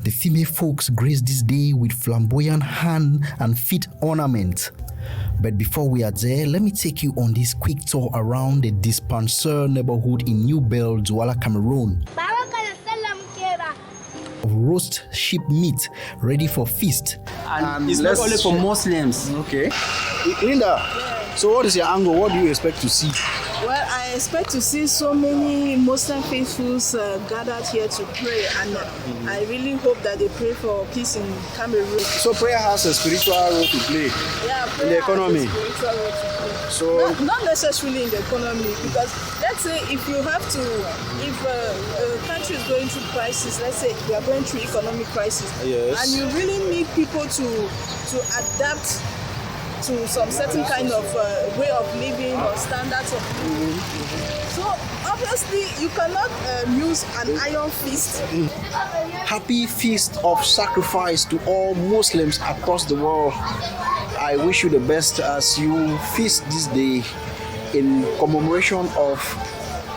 The female folks grace this day with flamboyant hand and feet ornament. But before we are there, let me take you on this quick tour around the Dispenser neighborhood in New Bell, Douala, Cameroon. Roast sheep meat ready for feast. And it's not only for Muslims. Okay. Linda, so what is your angle? What do you expect to see? Well, I expect to see so many Muslim faithfuls gathered here to pray, and I really hope that they pray for peace in Cameroon. So prayer has a spiritual role to play in the economy. Has a spiritual role to play. So not necessarily in the economy, because let's say if a country is going through crisis, let's say we are going through economic crisis, yes, and you really need people to adapt to some certain kind of way of living or standards of living. So obviously you cannot use an iron fist. Happy feast of sacrifice to all Muslims across the world. I wish you the best as you feast this day in commemoration of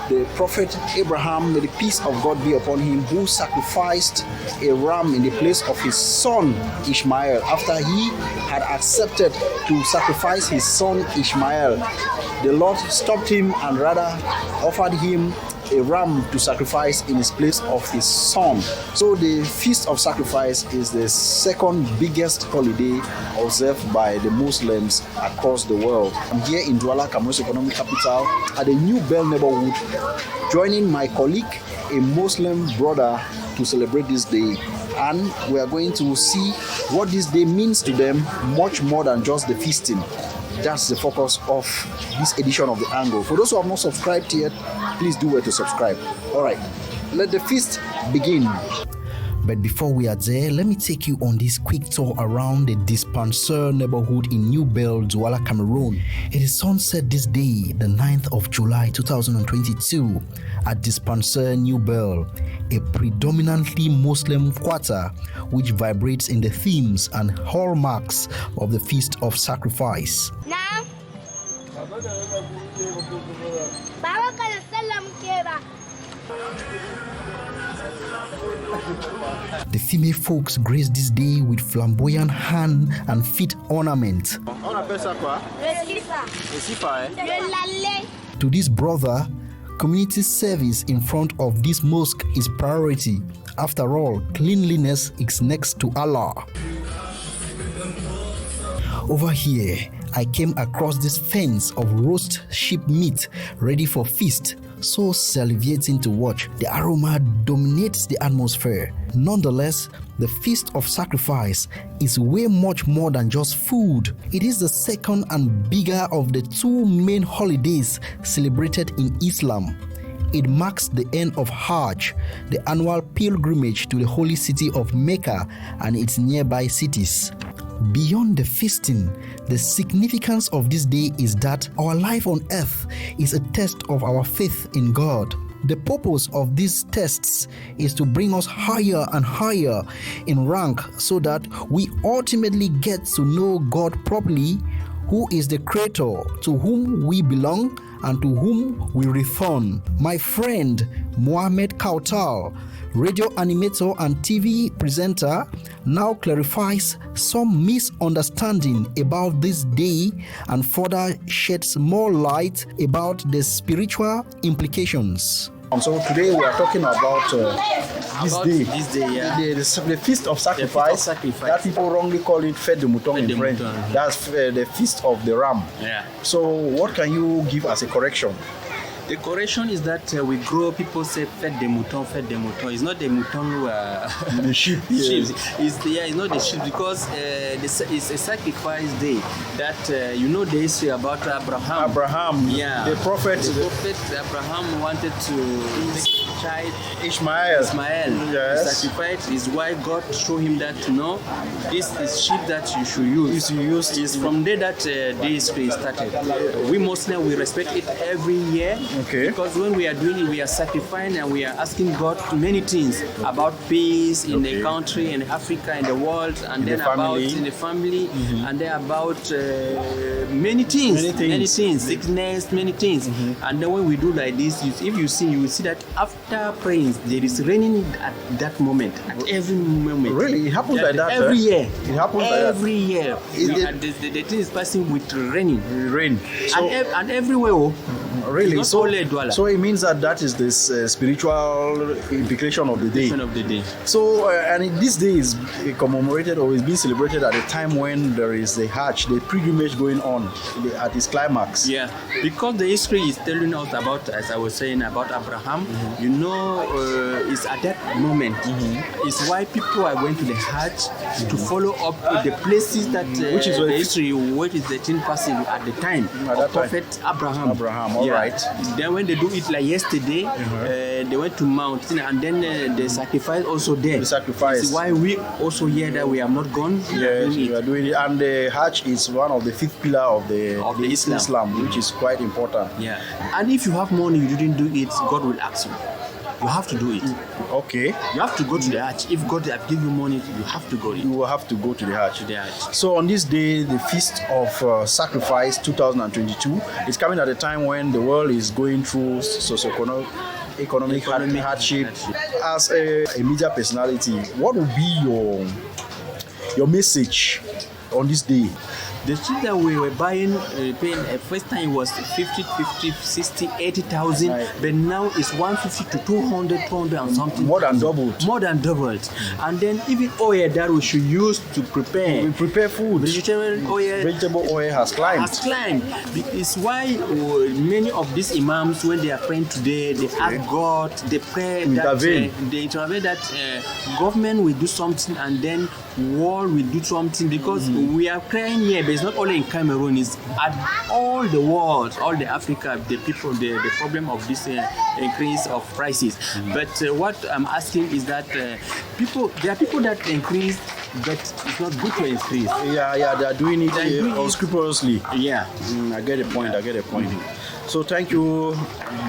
the Prophet Abraham, may the peace of God be upon him, who sacrificed a ram in the place of his son Ishmael after he had accepted to sacrifice his son Ishmael. The Lord stopped him and rather offered him a ram to sacrifice in his place of his son. So the Feast of Sacrifice is the second biggest holiday observed by the Muslims across the world. I'm here in Douala, Cameroon's economic capital, at the New Bell neighborhood, joining my colleague, a Muslim brother, to celebrate this day. And we are going to see what this day means to them, much more than just the feasting. That's the focus of this edition of The Angle. For those who have not subscribed yet, please do well to subscribe. All right, let the feast begin. But before we are there, let me take you on this quick tour around the Dispenser neighborhood in New Bell, Douala, Cameroon. It is sunset this day, the 9th of July 2022, at Dispenser New Bell, a predominantly Muslim quarter which vibrates in the themes and hallmarks of the Feast of Sacrifice. The female folks grace this day with flamboyant hand and feet ornament. To this brother, community service in front of this mosque is priority. After all, cleanliness is next to Allah. Over here, I came across this fence of roast sheep meat ready for feast. So salivating to watch, the aroma dominates the atmosphere. Nonetheless, the Feast of Sacrifice is way much more than just food. It is the second and bigger of the two main holidays celebrated in Islam. It marks the end of Hajj, the annual pilgrimage to the holy city of Mecca and its nearby cities. Beyond the feasting, the significance of this day is that our life on earth is a test of our faith in God. The purpose of these tests is to bring us higher and higher in rank so that we ultimately get to know God properly, who is the Creator, to whom we belong and to whom we return. My friend Mohammed Kautal, radio animator and TV presenter, now clarifies some misunderstanding about this day and further sheds more light about the spiritual implications. So today we are talking about this day, the Feast of Sacrifice. That people wrongly call it Fête de Mouton in French. That's the Feast of the Ram. Yeah. So what can you give as a correction? The correction is that we grow, people say fête de mouton, fête de mouton. It's not the mouton, the sheep. Sheep. It's not the sheep, because it's a sacrifice day that you know the history about Abraham. The prophet. Abraham wanted to take child Ishmael. Yes. He sacrificed his wife. God showed him that this is sheep that you should use. It's from there that this history started. We Muslims, we respect it every year. Okay. Because when we are doing it, we are sacrificing and we are asking God many things about peace in the country, in Africa, in the world, and In then the about family. in the family, and then about many things, sickness, many things. And then when we do like this, if you see, you will see that after praying, there is raining at that moment, at every moment. Really? It happens like that? Every year. It happens like that? every year. The thing is passing with raining. Rain. So, And everywhere. really? It's not only Douala. So it means that is this spiritual implication of the day. Of the day. So, and this day is commemorated or is being celebrated at a time when there is the Hajj, the pilgrimage going on at its climax. Yeah, because the history is telling us about, as I was saying, about Abraham. You know, it's at that moment. It's why people are going to the Hajj to follow up the places that Which is the history, what is the thing passing at the time At of that time. Prophet Abraham. All right. Then when they do it like yesterday, they went to mountain and then they sacrifice also there. The sacrifice. It's why we also hear that we have not gone. Yes, we are doing it. And the Hajj is one of the fifth pillar of the Islam, which is quite important. Yeah. And if you have money, you didn't do it, God will ask you. You have to do it. Okay. You have to go to the Hajj. If God have given you money, you have to go. You will have to go to the Hajj. To the Hajj. So on this day, the Feast of Sacrifice 2022 is coming at a time when the world is going through economic hardship. As a media personality, what would be your message on this day? The thing that we were buying, paying first time was 50, 60, 80,000, but now it's 150 to 200 and something. More than doubled. More than doubled. And then even oil that we should use to prepare. We prepare food. Vegetable oil has climbed. It's why many of these imams, when they are praying today, they ask God, they pray that they intervene that government will do something and then world will do something, because we are praying here, but it's not only in Cameroon, it's at all the world, all the Africa, the people, the problem of this increase of prices. But what I'm asking is that there are people that increase, but it's not good to increase. Yeah, they are doing it unscrupulously. Yeah. I get a point. So thank you,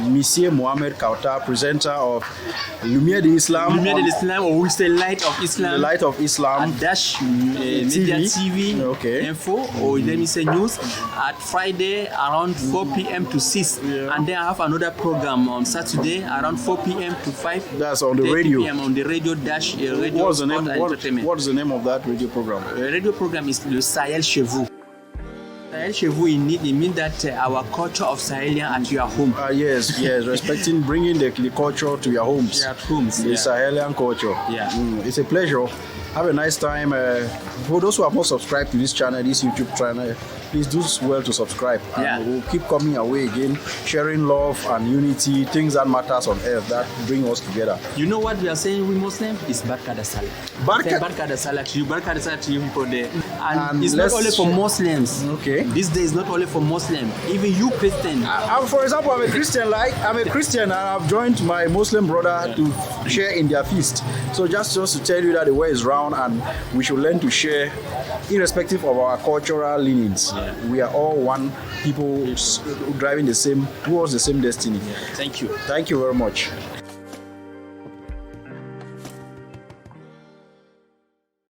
Monsieur Mohamed Kauta, presenter of Lumière de l'Islam. Lumière de l'Islam, or we say Light of Islam. The Light of Islam. At Dash Media TV info, or let me say news, at Friday around 4 p.m. to 6. Yeah. And then I have another program on Saturday around 4 p.m. to 5. That's on the radio. PM on the radio dash radio. What's the name? What's the name of that radio program? The radio program is Le Sahel chez vous. Sahel chez vous, it means that our culture of Sahelian at your home. Yes, respecting, bringing the culture to your homes. At homes, the Sahelian culture. Yeah. It's a pleasure. Have a nice time. For those who have not subscribed to this channel, this YouTube channel, please do well to subscribe. And we'll keep coming away again, sharing love and unity, things that matters on earth that bring us together. You know what we are saying, we Muslims? It's Barka da Salah. Barka da Salah to you. Barka da Salah to you people there. And it's not only for Muslims. Okay. This day is not only for Muslims. Even you Christian. For example, I'm a Christian and I've joined my Muslim brother to share in their feast. So just to tell you that the way is round and we should learn to share irrespective of our cultural leanings. Yeah. We are all one people driving towards the same destiny. Yeah. Thank you. Thank you very much.